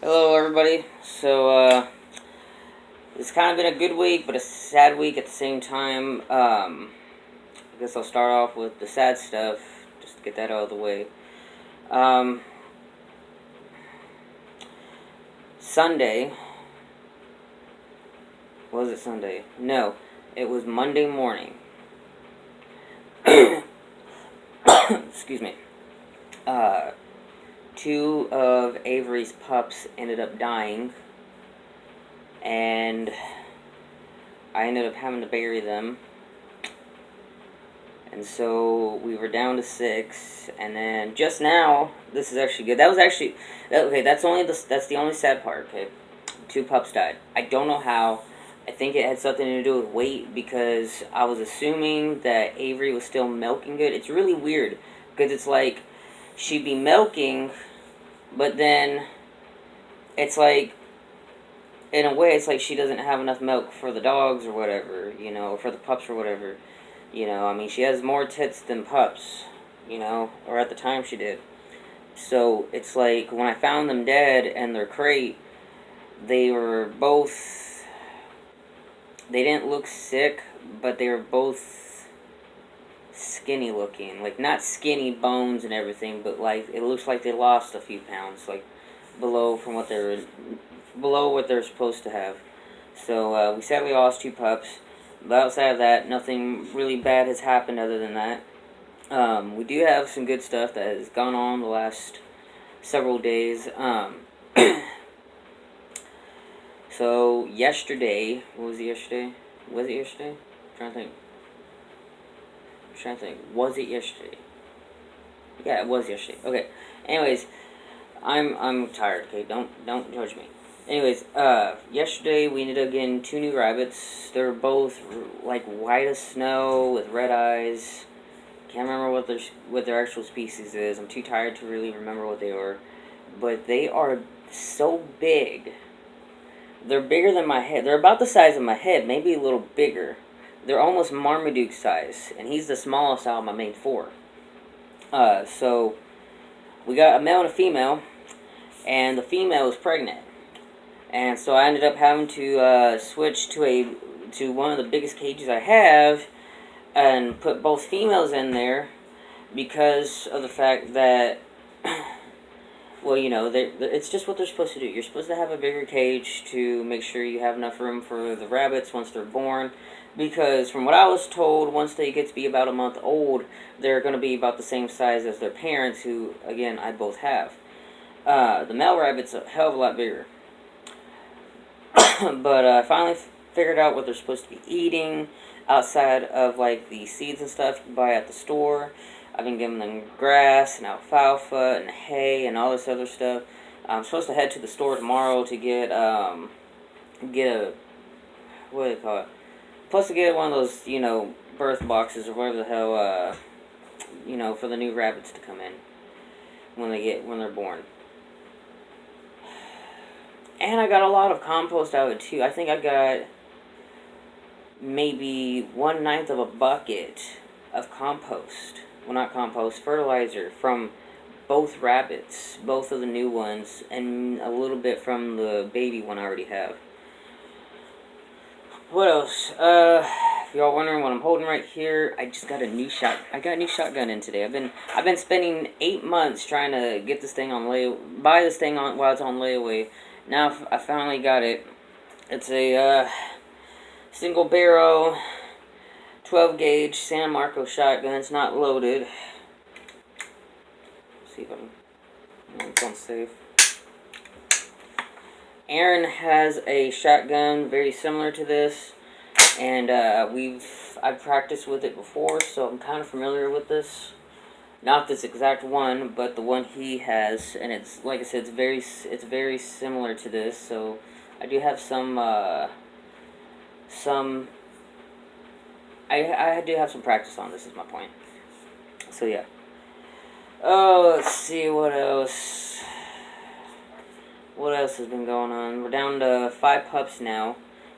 Hello, everybody. It's kind of been a good week, but a sad week at the same time. I guess I'll start off with the sad stuff, just to get that out of the way. Um, Sunday. Was it Sunday? No, it was Monday morning. Excuse me. Uh, Two of Avery's pups ended up dying, and I ended up having to bury them. And so we were down to 6, and then just now, this is actually good. Okay. That's the only sad part. Okay, 2 pups died. I don't know how. I think it had something to do with weight because I was assuming that Avery was still milking good. It's really weird because it's like she'd be milking, but then it's like, in a way, it's like she doesn't have enough milk for the dogs or whatever, or for the pups or whatever. I mean, she has more tits than pups, or at the time she did. So it's like when I found them dead in their crate, they were both, they didn't look sick, but they were both skinny looking. Like, not skinny bones and everything, but like, it looks like they lost a few pounds, like, below what they're supposed to have. So, we sadly lost 2 pups. But outside of that, nothing really bad has happened other than that. We do have some good stuff that has gone on the last several days. So yesterday, what was it yesterday? Was it yesterday? I'm trying to think. Was it yesterday? Yeah, it was yesterday. Okay. Anyways, I'm tired. Okay, don't judge me. Anyways, yesterday we ended up getting 2 new rabbits. They're both like white as snow with red eyes. Can't remember what their actual species is. I'm too tired to really remember what they are. But they are so big. They're bigger than my head. They're about the size of my head, maybe a little bigger. They're almost Marmaduke size, and he's the smallest out of my main 4. So we got a male and a female, and the female is pregnant. And so I ended up having to switch to one of the biggest cages I have and put both females in there because of the fact that, well, it's just what they're supposed to do. You're supposed to have a bigger cage to make sure you have enough room for the rabbits once they're born. Because from what I was told, once they get to be about a month old, they're going to be about the same size as their parents, who, again, I both have. The male rabbit's a hell of a lot bigger. But I finally figured out what they're supposed to be eating outside of like the seeds and stuff you buy at the store. I've been giving them grass and alfalfa and hay and all this other stuff. I'm supposed to head to the store tomorrow to get a, what do they call it? Plus to get one of those, birth boxes or whatever the hell, for the new rabbits to come in when they're born. And I got a lot of compost out of it too. I think I got maybe 1/9 of a bucket of compost. Well, not compost, fertilizer from both rabbits, both of the new ones, and a little bit from the baby one I already have. What else? If y'all wondering what I'm holding right here, I got a new shotgun in today. I've been spending 8 months trying to get this thing on buy this thing on while it's on layaway. Now I finally got it. It's a single barrel 12 gauge San Marco shotgun. It's not loaded. Let's see if it's on safe. Aaron has a shotgun very similar to this, and I've practiced with it before, so I'm kind of familiar with this. Not this exact one, but the one he has, and it's, like I said, it's very similar to this. So I do have I do have some practice on this. Is my point. So yeah. Oh, let's see what else. What else has been going on? We're down to 5 pups now.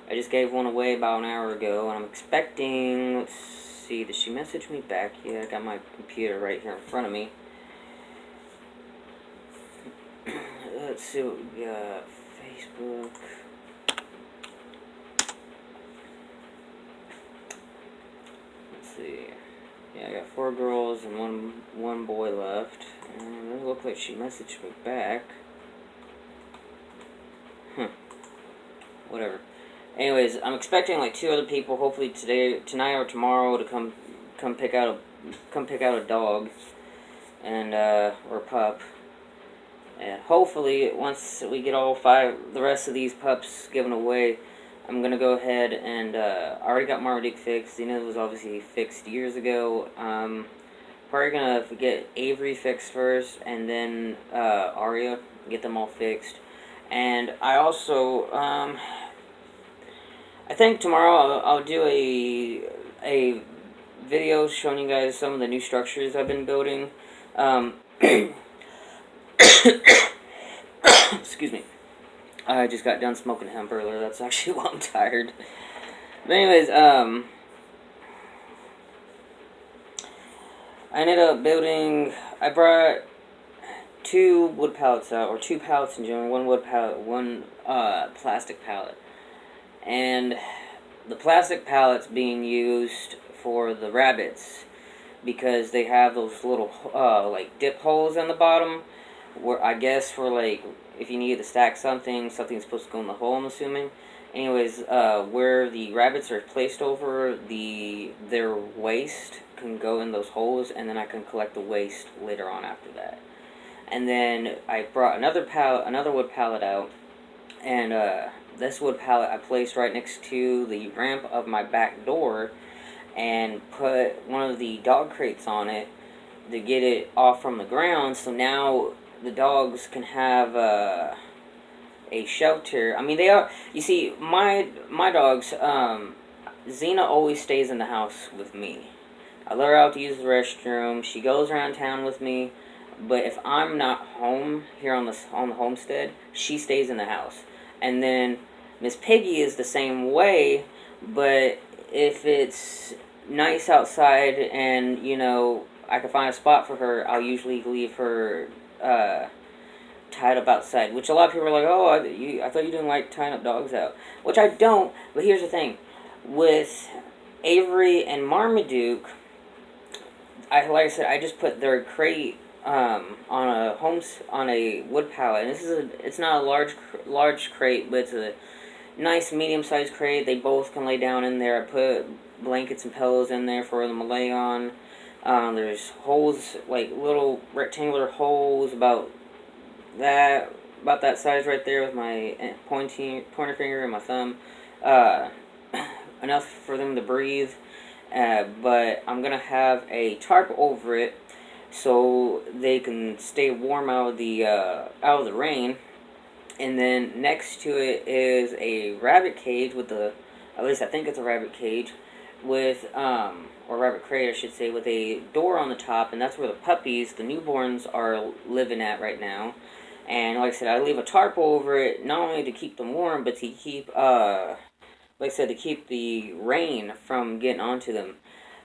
I just gave one away about an hour ago, and I'm expecting. Let's see, did she message me back yet? I got my computer right here in front of me. let's see what we got. Facebook. Let's see. Yeah, I got 4 girls and one boy left. And it looked like she messaged me back. Whatever. Anyways, I'm expecting like 2 other people, hopefully tonight or tomorrow, to come pick out a dog and or a pup. And hopefully, once we get all 5, the rest of these pups given away, I'm gonna go ahead and I already got Marmaduke fixed. Xena was obviously fixed years ago. Probably gonna get Avery fixed first, and then Aria, get them all fixed. And I also I think tomorrow I'll do a video showing you guys some of the new structures I've been building. Excuse me. I just got done smoking hemp earlier. That's actually why I'm tired. But anyways, I ended up building. I brought 2 wood pallets out, or 2 pallets in general. 1 wood pallet, 1 plastic pallet, and the plastic pallets being used for the rabbits because they have those little like dip holes in the bottom, where I guess for like if you need to stack something's supposed to go in the hole, I'm assuming. Anyways, where the rabbits are placed over, their waste can go in those holes, and then I can collect the waste later on after that. And then I brought another wood pallet out, and this wood pallet I placed right next to the ramp of my back door, and put one of the dog crates on it to get it off from the ground. So now the dogs can have a shelter. I mean, they are. You see, my dogs. Xena always stays in the house with me. I let her out to use the restroom. She goes around town with me. But if I'm not home here on the homestead, she stays in the house. And then Miss Piggy is the same way. But if it's nice outside and I can find a spot for her, I'll usually leave her tied up outside, which a lot of people are like, oh, I thought you didn't like tying up dogs out, which I don't. But here's the thing, with Avery and Marmaduke, like I said, I just put their crate on a wood pallet, and it's not a large crate, but it's a nice medium-sized crate. They both can lay down in there. I put blankets and pillows in there for them to lay on. There's holes, like little rectangular holes about that size right there with my pointer finger and my thumb. Enough for them to breathe. But I'm gonna have a tarp over it so they can stay warm out of the rain. And then next to it is a rabbit cage at least I think it's a rabbit cage with or rabbit crate, I should say, with a door on the top, and that's where the puppies, the newborns, are living at right now. And like I said, I leave a tarp over it, not only to keep them warm, but to keep, like I said, to keep the rain from getting onto them.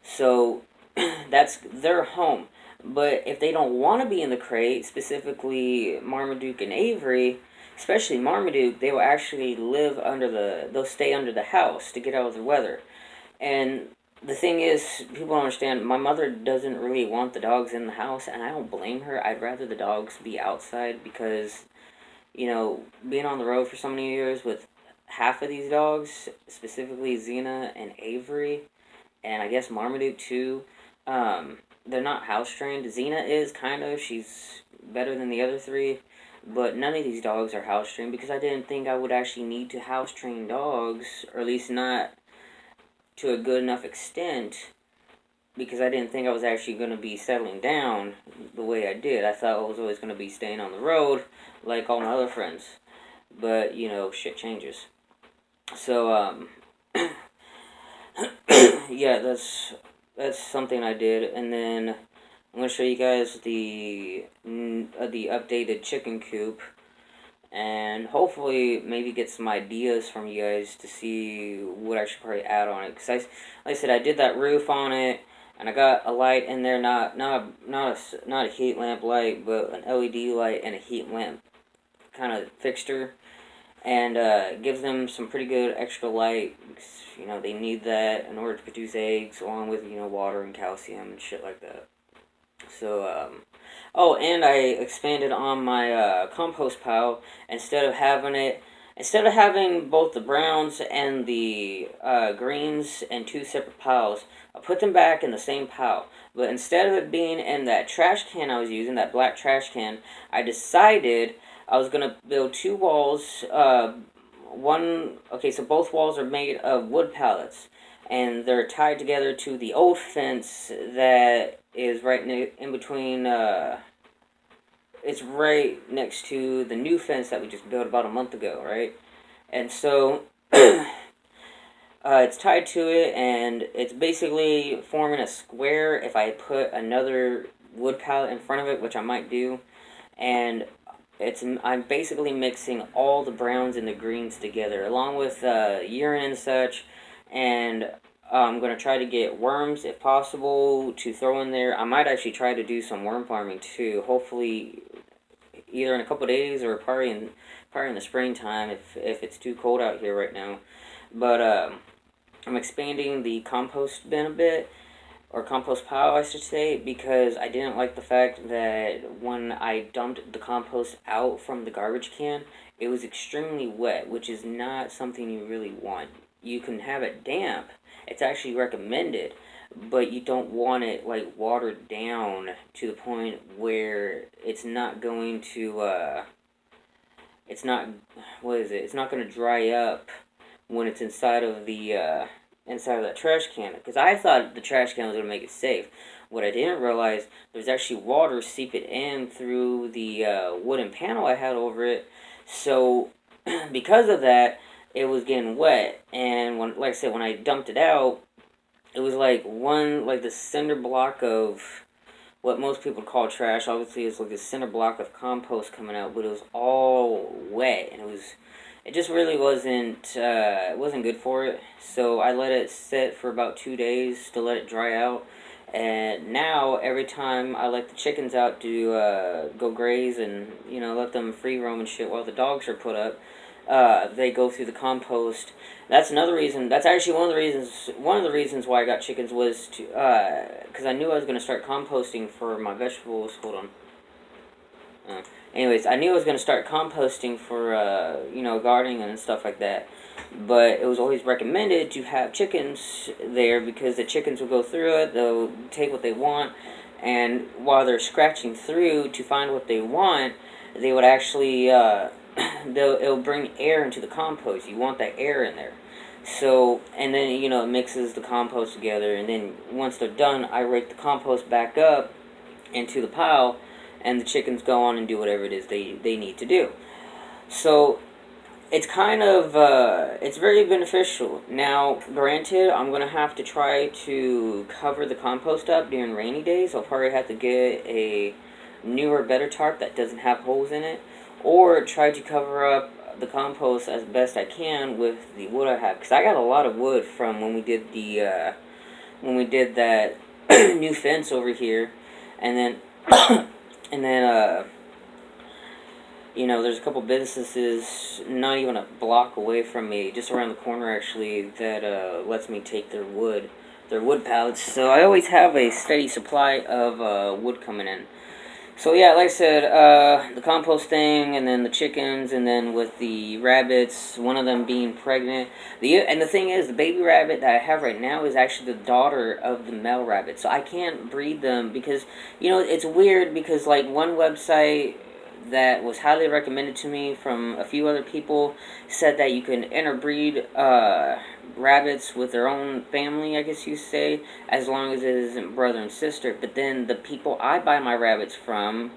So that's their home. But if they don't want to be in the crate, specifically Marmaduke and Avery, especially Marmaduke, they will actually they'll stay under the house to get out of the weather. And the thing is, people don't understand, my mother doesn't really want the dogs in the house, and I don't blame her. I'd rather the dogs be outside because, being on the road for so many years with half of these dogs, specifically Xena and Avery, and I guess Marmaduke too, they're not house-trained. Xena is, kind of. She's better than the other 3. But none of these dogs are house-trained because I didn't think I would actually need to house-train dogs, or at least not to a good enough extent, because I didn't think I was actually going to be settling down the way I did. I thought I was always going to be staying on the road like all my other friends. But, shit changes. So, yeah, that's something I did. And then I'm going to show you guys the updated chicken coop, and hopefully maybe get some ideas from you guys to see what I should probably add on it. Because like I said, I did that roof on it, and I got a light in there, not a heat lamp light, but an LED light and a heat lamp kind of fixture, and gives them some pretty good extra light. You know, they need that in order to produce eggs, along with, you know, water and calcium and shit like that. So, oh, and I expanded on my compost pile. Instead of having both the browns and the greens in two separate piles, I put them back in the same pile. But instead of it being in that trash can I was using, that black trash can, I decided I was going to build two walls. So both walls are made of wood pallets, and they're tied together to the old fence that is right in between. It's right next to the new fence that we just built about a month ago, right? And so it's tied to it, and it's basically forming a square if I put another wood pallet in front of it, which I might do. And I'm basically mixing all the browns and the greens together, along with urine and such. And I'm going to try to get worms, if possible, to throw in there. I might actually try to do some worm farming, too. Hopefully, either in a couple days or probably in the springtime, if it's too cold out here right now. But I'm expanding the compost bin a bit, or compost pile, I should say, because I didn't like the fact that when I dumped the compost out from the garbage can, it was extremely wet, which is not something you really want. You can have it damp. It's actually recommended, but you don't want it, like, watered down to the point where it's not going to, it's not going to dry up when it's inside of that trash can, because I thought the trash can was going to make it safe. What I didn't realize, there's actually water seeping in through the wooden panel I had over it. So because of that, it was getting wet, and like I said, when I dumped it out, it was like the cinder block of what most people call trash. Obviously, it's like a cinder block of compost coming out, but it was all wet, and it just really wasn't good for it. So I let it sit for about 2 days to let it dry out. And now every time I let the chickens out to go graze and, you know, let them free roam and shit while the dogs are put up, they go through the compost. That's another reason. That's actually one of the reasons why I got chickens was to because I knew I was going to start composting for my vegetables. Hold on. Anyways, I knew I was going to start composting for, gardening and stuff like that. But it was always recommended to have chickens there because the chickens will go through it, they'll take what they want, and while they're scratching through to find what they want, they would actually, it'll bring air into the compost. You want that air in there. So, and then, it mixes the compost together, and then once they're done, I rake the compost back up into the pile, and the chickens go on and do whatever it is they need to do. So, it's kind of, it's very beneficial. Now, granted, I'm going to have to try to cover the compost up during rainy days. I'll probably have to get a newer, better tarp that doesn't have holes in it, or try to cover up the compost as best I can with the wood I have. Because I got a lot of wood from when we did that new fence over here, and then, there's a couple businesses not even a block away from me, just around the corner actually, that lets me take their wood pallets. So I always have a steady supply of wood coming in. So yeah, like I said, the compost thing, and then the chickens, and then with the rabbits, one of them being pregnant. And the thing is, the baby rabbit that I have right now is actually the daughter of the male rabbit. So I can't breed them because, it's weird because, like, one website that was highly recommended to me from a few other people said that you can interbreed rabbits with their own family, I guess you say, as long as it isn't brother and sister. But then the people I buy my rabbits from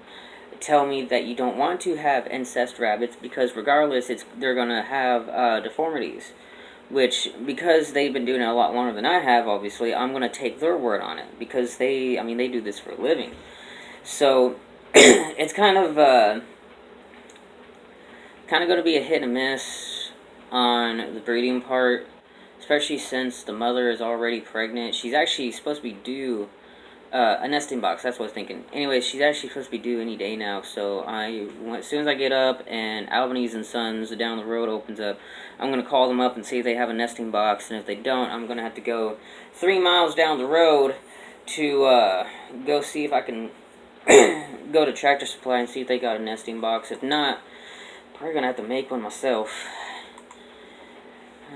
tell me that you don't want to have incest rabbits because regardless, they're going to have deformities. Which, because they've been doing it a lot longer than I have, obviously, I'm going to take their word on it. Because they do this for a living. So, it's kind of going to be a hit and miss on the breeding part, especially since the mother is already pregnant. She's actually supposed to be due A nesting box, that's what I was thinking. Anyway, she's actually supposed to be due any day now, so as soon as I get up and Albanese and Sons down the road opens up, I'm going to call them up and see if they have a nesting box, and if they don't, I'm going to have to go 3 miles down the road to go see if I can go to Tractor Supply and see if they got a nesting box. If not, probably going to have to make one myself.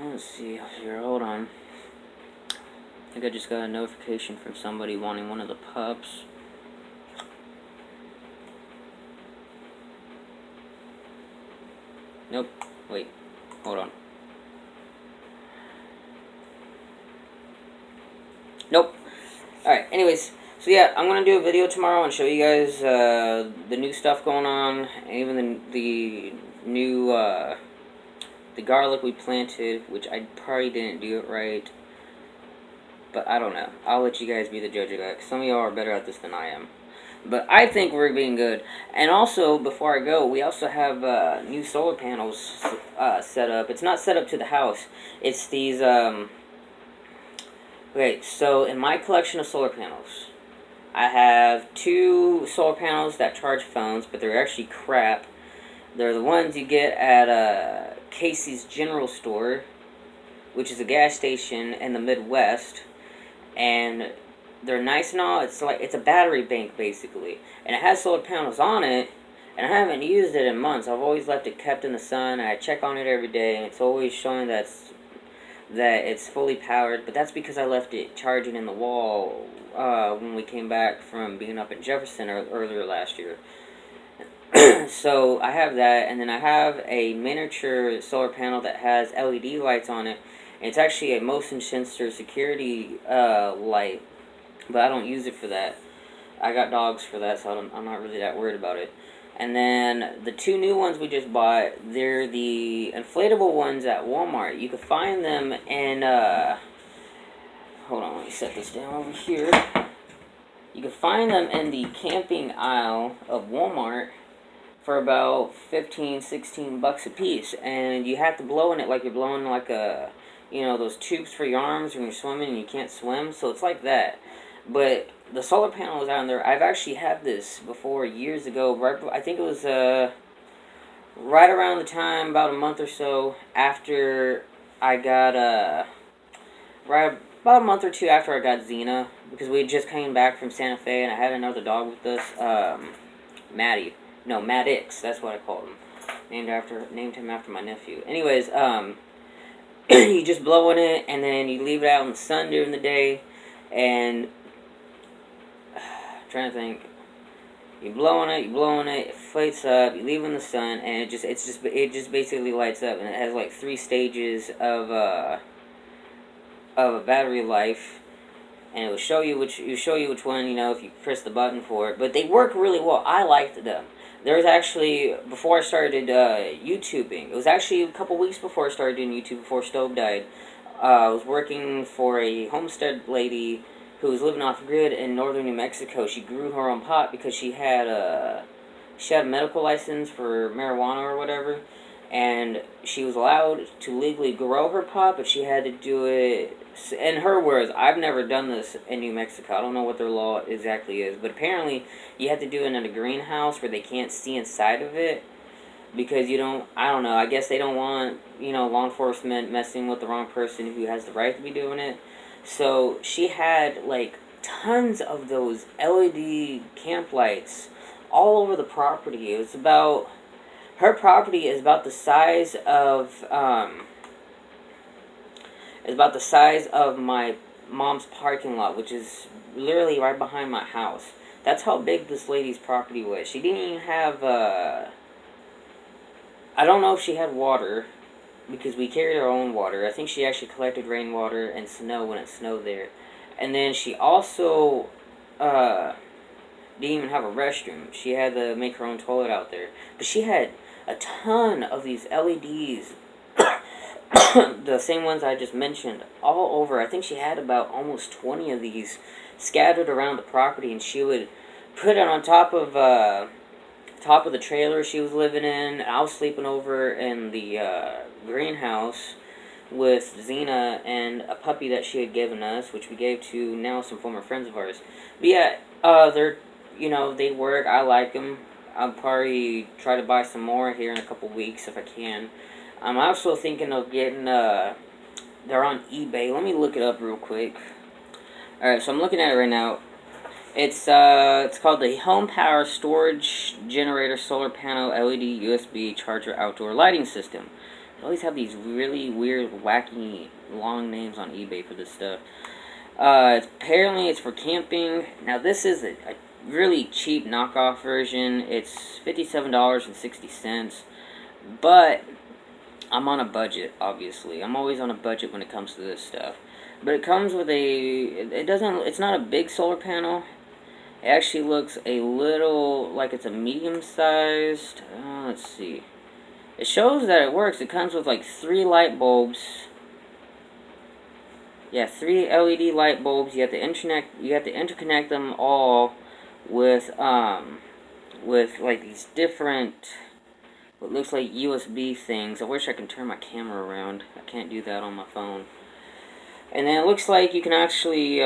Let's see here, hold on. I think I just got a notification from somebody wanting one of the pups. Nope. Wait. Hold on. Nope. Alright, anyways. So yeah, I'm going to do a video tomorrow and show you guys the new stuff going on. And even the new, the garlic we planted, which I probably didn't do it right. But I don't know. I'll let you guys be the judge of that. 'Cause some of y'all are better at this than I am. But I think we're being good. And also, before I go, we also have new solar panels set up. It's not set up to the house. It's these, okay, so in my collection of solar panels, I have 2 solar panels that charge phones, but they're actually crap. They're the ones you get at Casey's General Store, which is a gas station in the Midwest. And they're nice and all. It's a battery bank basically, and it has solar panels on it. And I haven't used it in months. I've always left it kept in the sun. I check on it every day, and it's always showing that it's fully powered. But that's because I left it charging in the wall when we came back from being up in Jefferson earlier last year. So I have that, and then I have a miniature solar panel that has LED lights on it. It's actually a motion sensor security light, but I don't use it for that. I got dogs for that, so I'm not really that worried about it. And then the 2 new ones we just bought, they're the inflatable ones at Walmart. You can find them in, hold on, let me set this down over here. You can find them in the camping aisle of Walmart for about 15, 16 bucks a piece. And you have to blow in it like you're blowing like a, you know, those tubes for your arms when you're swimming and you can't swim. So it's like that. But the solar panel is out there. I've actually had this before years ago. I think it was right around the time, about a month or so after I got about a month or 2 after I got Xena, because we had just came back from Santa Fe and I had another dog with us, Maddox. That's what I called him. Named him after my nephew. Anyways, you just blow in it and then you leave it out in the sun during the day, and trying to think. You blow on it, it floats up, you leave it in the sun, and it just basically lights up, and it has like 3 stages of a battery life, and it will show you which one, you know, if you press the button for it. But they work really well. I liked them. There was actually, before I started YouTubing, it was actually a couple weeks before I started doing YouTube, before Stove died. I was working for a homestead lady who was living off grid in northern New Mexico. She grew her own pot because she had a medical license for marijuana or whatever, and she was allowed to legally grow her pot, but she had to do it, in her words, I've never done this in New Mexico. I don't know what their law exactly is, but apparently you have to do it in a greenhouse where they can't see inside of it, because I don't know, I guess they don't want, you know, law enforcement messing with the wrong person who has the right to be doing it. So she had like tons of those LED camp lights all over the property. It was about, her property is about the size of my mom's parking lot, which is literally right behind my house. That's how big this lady's property was. She didn't even have I don't know if she had water, because we carried our own water. I think she actually collected rainwater and snow when it snowed there. And then she also didn't even have a restroom. She had to make her own toilet out there. But she had a ton of these LEDs, the same ones I just mentioned, all over. I think she had about almost 20 of these scattered around the property, and she would put it on top of the trailer she was living in. I was sleeping over in the greenhouse with Xena and a puppy that she had given us, which we gave to now some former friends of ours. But yeah, they're, they work. I like them. I'll probably try to buy some more here in a couple weeks if I can. I'm also thinking of getting, they're on eBay. Let me look it up real quick. Alright, so I'm looking at it right now. It's called the Home Power Storage Generator Solar Panel LED USB Charger Outdoor Lighting System. They always have these really weird, wacky, long names on eBay for this stuff. Apparently it's for camping. Now this is a really cheap knockoff version. It's $57.60. But I'm on a budget, obviously. I'm always on a budget when it comes to this stuff. But it comes with it's not a big solar panel. It actually looks a little like it's a medium-sized, let's see. It shows that it works. It comes with like 3 light bulbs. Yeah, 3 LED light bulbs. You have to interconnect them all with like these different, what looks like USB things. I wish I could turn my camera around. I can't do that on my phone. And then it looks like you can actually,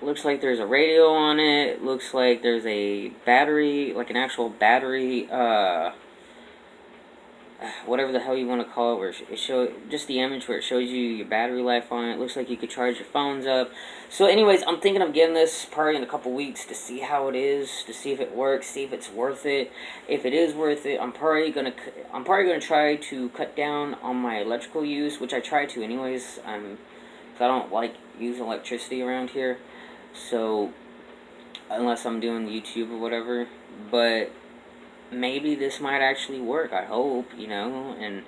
looks like there's a radio on it. It looks like there's a battery, like an actual battery, whatever the hell you want to call it, where it shows just the image where it shows you your battery life on it. It looks like you could charge your phones up. So anyways, I'm thinking of getting this probably in a couple weeks to see how it is, to see if it works, see if it's worth it. If it is worth it, I'm probably gonna try to cut down on my electrical use, which I try to anyways. 'Cause I don't like using electricity around here. So unless I'm doing YouTube or whatever, but maybe this might actually work. I hope, and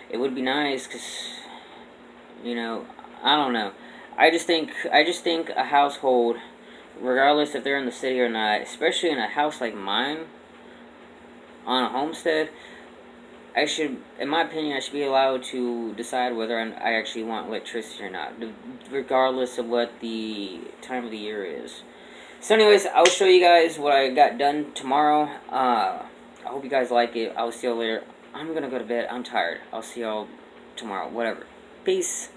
it would be nice because, I don't know. I just think a household, regardless if they're in the city or not, especially in a house like mine, on a homestead, in my opinion, I should be allowed to decide whether I actually want electricity or not, regardless of what the time of the year is. So anyways, I'll show you guys what I got done tomorrow. I hope you guys like it. I'll see y'all later. I'm gonna go to bed. I'm tired. I'll see y'all tomorrow. Whatever. Peace.